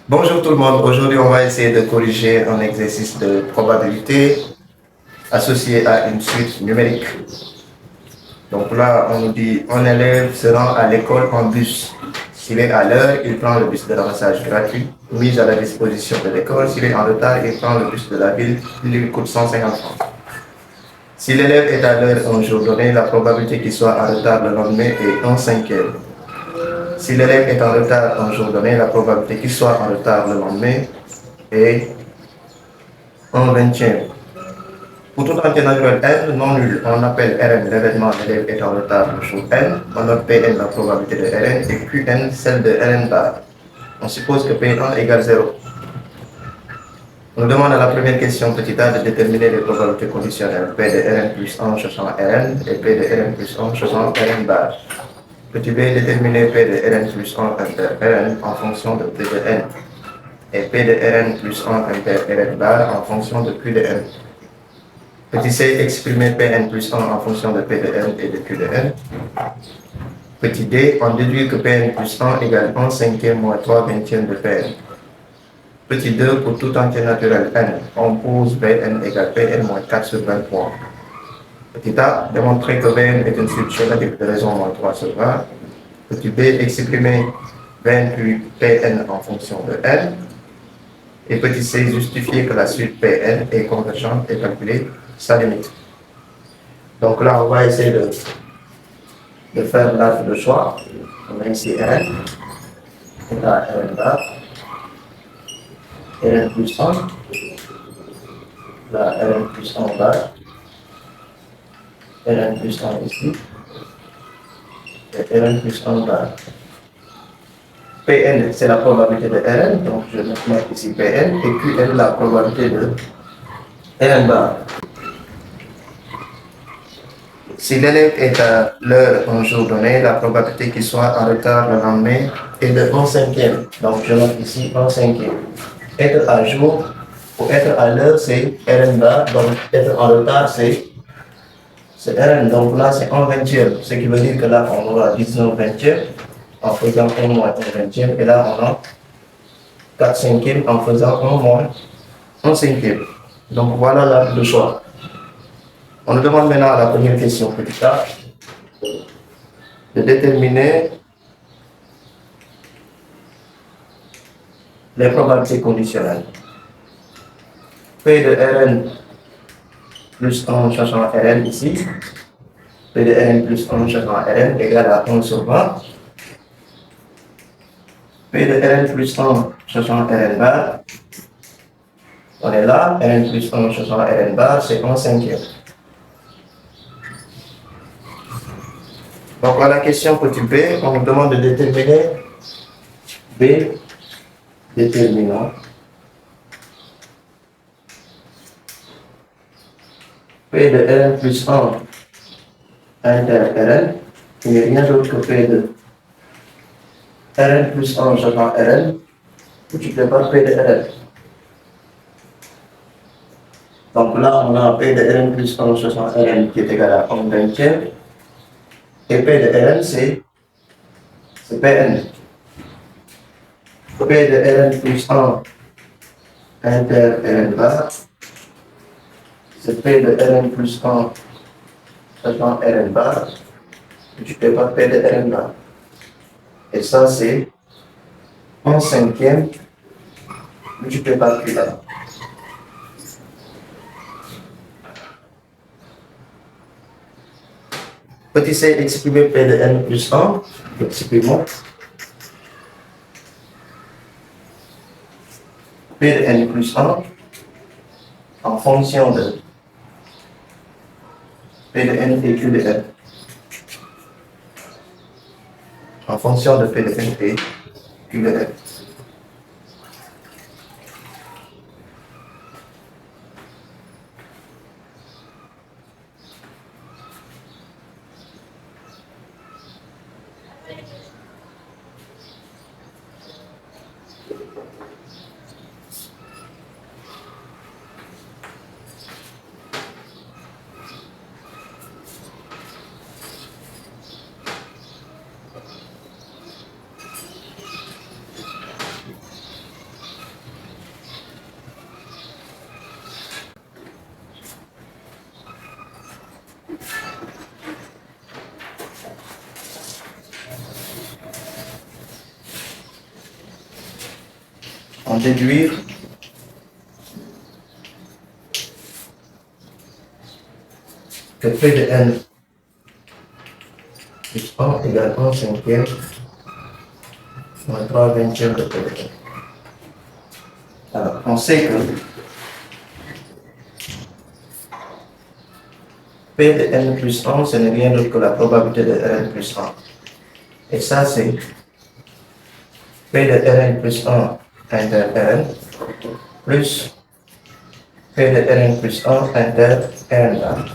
Bonjour tout le monde. Aujourd'hui, on va essayer de corriger un exercice de probabilité associé à une suite numérique. Donc là, on nous dit un élève se rend à l'école en bus. S'il est à l'heure, il prend le bus de ramassage gratuit mis à la disposition de l'école. S'il est en retard, il prend le bus de la ville. Il lui coûte 150 francs. Si l'élève est à l'heure un jour donné, la probabilité qu'il soit en retard le lendemain est 1/5. Si l'élève est en retard un jour donné, la probabilité qu'il soit en retard le lendemain est 1/20. Pour tout entier naturel n non nul, on appelle Rn l'événement l'élève est en retard le jour n, on note Pn la probabilité de Rn et Qn celle de Rn bar. On suppose que P1 égale 0. On nous demande à la première question petit a de déterminer les probabilités conditionnelles P de Rn plus 1 changeant Rn et P de Rn plus 1 changeant Rn bar. Petit b, déterminer P de Rn plus 1 inter Rn en fonction de P de n et P de Rn plus 1 inter Rn bar en fonction de Q de n. Petit c, exprimer Pn plus 1 en fonction de P de n et de Q de n. Petit d, on déduit que Pn plus 1 égale 1/5 moins 3/20 de Pn. Petit 2, pour tout entier naturel n, on pose Pn égale Pn moins 4 sur 23. Petit a, démontrer que Vn est une suite géométrique de raison moins 3 sur 20. Petit b, exprimer Vn plus Pn en fonction de n. Et petit c, justifier que la suite Pn est convergente et calculer sa limite. Donc là, on va essayer de faire l'arbre de choix. On a ici Rn, on a Rn bar, Rn plus 1, là Rn plus 1 bar, Rn plus 1 ici, et Rn plus 1 bar. Pn, c'est la probabilité de Rn, donc je vais mettre ici Pn, et Qn, la probabilité de Rn bar. Si l'élève est à l'heure un jour donné, la probabilité qu'il soit en retard le lendemain est de 1/5. Donc je note ici 1/5. Être à jour ou être à l'heure, c'est Rn bar. Donc être en retard, c'est Rn. Donc là, c'est 1/20. Ce qui veut dire que là, on aura 19/20 en faisant 1 moins 1/20. Et là, on a 4/5 en faisant 1 moins 1/5. Donc voilà le choix. On nous demande maintenant à la première question, petit a, de déterminer les probabilités conditionnelles. P de Rn plus 1 changeant Rn ici, P de Rn plus 1 changeant Rn égale à 1 sur 20. P de Rn plus 1 changeant Rn bar, on est là, Rn plus 1 changeant Rn bar, c'est 1/5. Donc à la question petit b, on nous demande de déterminer b déterminant P de Rn plus 1 inter Rn, il n'y a rien d'autre que P de Rn plus 1 changeant Rn, multiplié par P de Rn. Donc là, on a P de Rn plus 1 changeant Rn qui est égal à 1/20. Et P de Rn, c'est Pn. P de Rn plus 1 inter Rn bar, c'est P de Rn plus 1 changeant Rn bar, multiplié par P de Rn bar. Et ça, c'est 1/5 multiplié par Qn. Petit c, exprimer P de n plus 1, exprimons P de n plus 1 en fonction de P de n et Q de n. En fonction de P de n et Q de n. en déduire que P de n plus 1 égale 1 cinquième moins 3 vingtièmes de P de n. Alors, on sait que P de n plus 1, ce n'est rien d'autre que la probabilité de Rn plus 1. Et ça, c'est P de Rn plus 1 inter Rn plus P de Rn plus 1 inter Rn bar.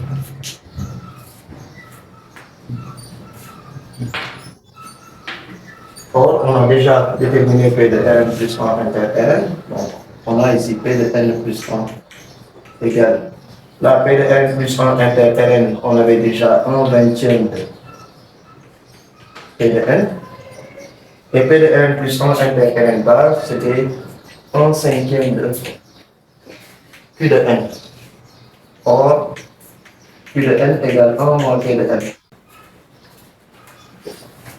Or, on a déjà déterminé P de Rn plus 1 inter Rn. Donc, on a ici P de n plus 1 égale. La P de Rn plus 1 inter Rn, on avait déjà 1 vingtième de P de n. Et P de Rn plus 1 inter Rn bar, c'était 1 cinquième de Q de n. Or, Q de n égale 1 moins P de n.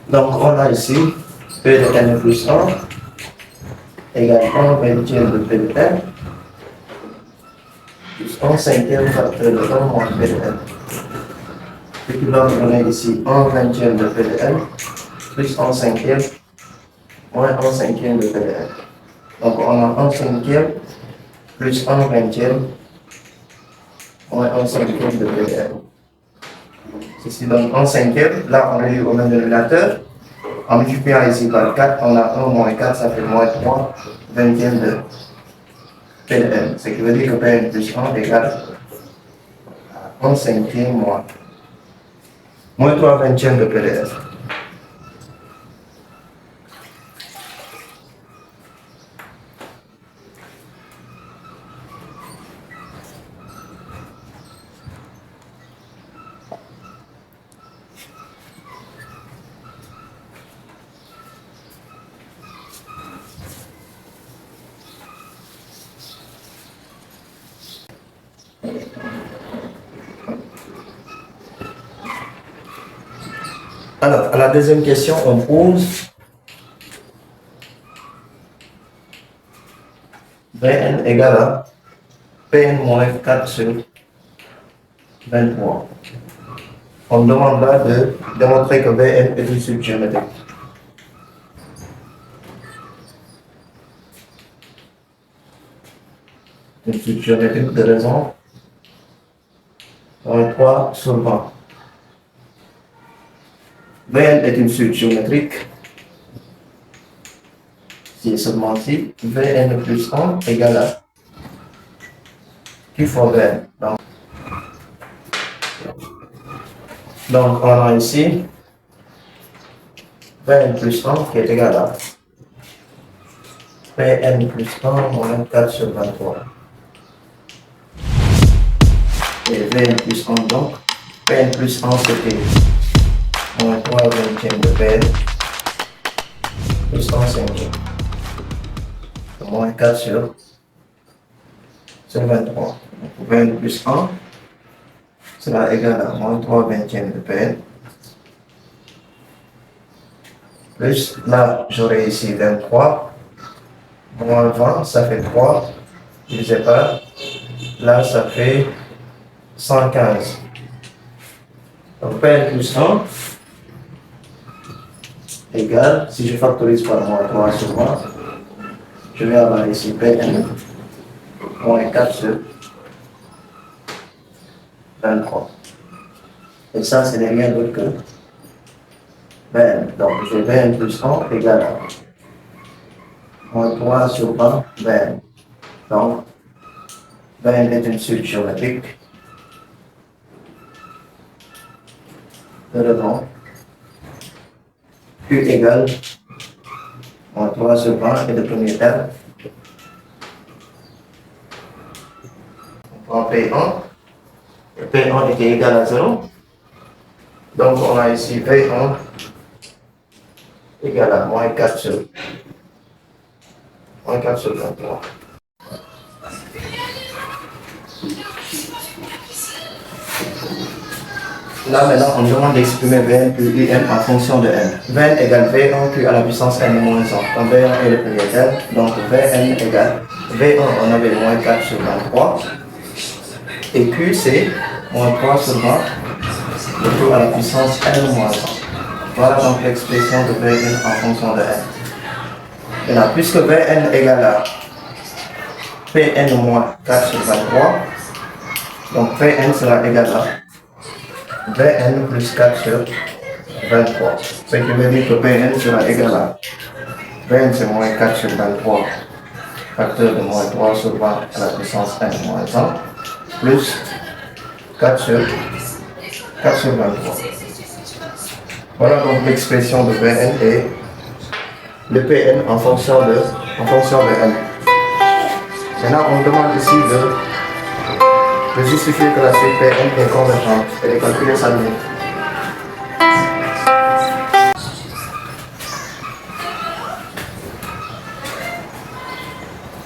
Donc, on a ici P de n plus 1 égale 1 vingtième de P de n plus 1 cinquième facteur de 1 moins P de n. Ce qui va me donner ici 1 vingtième de P de n plus 1 cinquième moins 1 cinquième de P de n. Donc, on a 1 cinquième plus 1 vingtième moins 1 cinquième de P de n. Ceci donne 1 cinquième. Là, on réduit au même dénominateur. En multipliant ici par 4, on a 1 moins 4, ça fait moins 3 vingtième de P de n. Ce qui veut dire que Pn plus 1 égale 1 cinquième moins 3 vingtième de P de n. Alors, à la deuxième question, on pose Vn égale à Pn moins 4 sur 23. On demande là de démontrer que Vn est une suite géométrique. Une suite géométrique de raison moins 3 sur 20. Vn est une suite géométrique si et seulement si Vn plus 1 égale à Q fois Vn. Donc, on a ici Vn plus 1 qui est égal à Pn plus 1 moins 4 sur 23. Et Vn plus 1 donc, Pn plus 1 c'était moins 3 vingtième de Pn plus 1 cinquième. Moins 4 sur 23. Donc Vn plus 1 sera égal à moins 3 vingtième de Pn. Plus, là j'aurai ici 23. Moins 20, ça fait 3. Divisé par, là ça fait 115. Donc Pn plus 1 égale, si je factorise par moins 3 sur 20, je vais avoir ici Pn moins 4 sur 23. Et ça, ce n'est rien d'autre que Vn. Donc, j'ai Vn plus 1 égale à moins 3 sur 20 Vn. Donc, Vn est une suite géométrique de raison Q égale moins 3 sur 20 et le premier terme. On prend P1. Et P1 était égal à 0. Donc on a ici P1 égal à moins 4 sur 23. Là maintenant, on demande d'exprimer Vn plus Un en fonction de n. Vn égale V1 Q à la puissance n moins 1. Donc V1 est le premier terme, donc Vn égale V1, on avait moins 4 sur 23. Et Q c'est moins 3 sur 20, le tout à la puissance n moins 1. Voilà donc l'expression de Vn en fonction de n. Maintenant, puisque Vn égale à Pn moins 4 sur 23, donc Pn sera égal à Vn plus 4 sur 23. Ce qui veut dire que Pn sera égal à Vn c'est moins 4 sur 23, facteur de moins 3 sur 20 à la puissance n moins 1, plus 4 sur 23. Voilà donc l'expression de Vn et le Pn en fonction de n. Maintenant, on demande ici de justifier que la suite Pn est convergente et de calculer sa limite.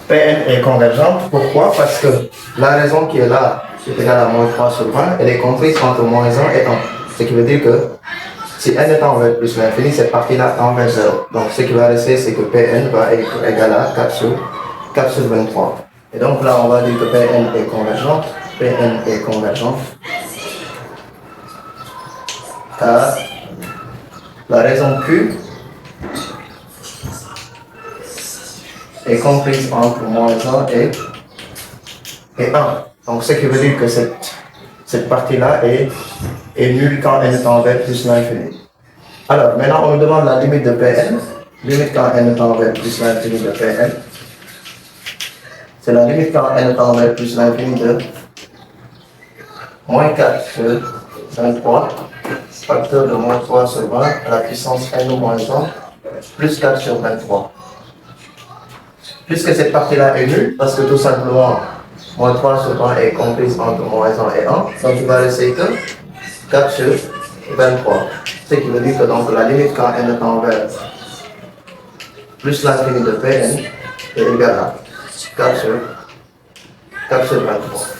Pn est convergente, pourquoi? Parce que la raison qui est là, est égale à moins 3 sur 20, elle est comprise entre moins 1 et 1. Ce qui veut dire que si n tend vers plus l'infini, cette partie-là tend vers 0. Donc ce qui va rester, c'est que Pn va être égal à 4 sur 23. Et donc là, on va dire que Pn est convergente. Pn est convergente. Car la raison Q est comprise entre moins 1 et 1. Donc ce qui veut dire que cette partie-là est nulle quand n tend vers plus l'infini. Alors maintenant, on nous demande la limite de Pn. Limite quand n tend vers plus l'infini de Pn. C'est la limite quand n tend vers plus l'infini de moins 4 sur 23, facteur de moins 3 sur 20 à la puissance n moins 1, plus 4 sur 23. Puisque cette partie-là est nulle, parce que tout simplement, moins 3 sur 20 est comprise entre moins 1 et 1, donc il va rester que 4 sur 23. Ce qui veut dire que donc la limite quand n tend vers plus l'infini de Pn est égale à 4 sur 23.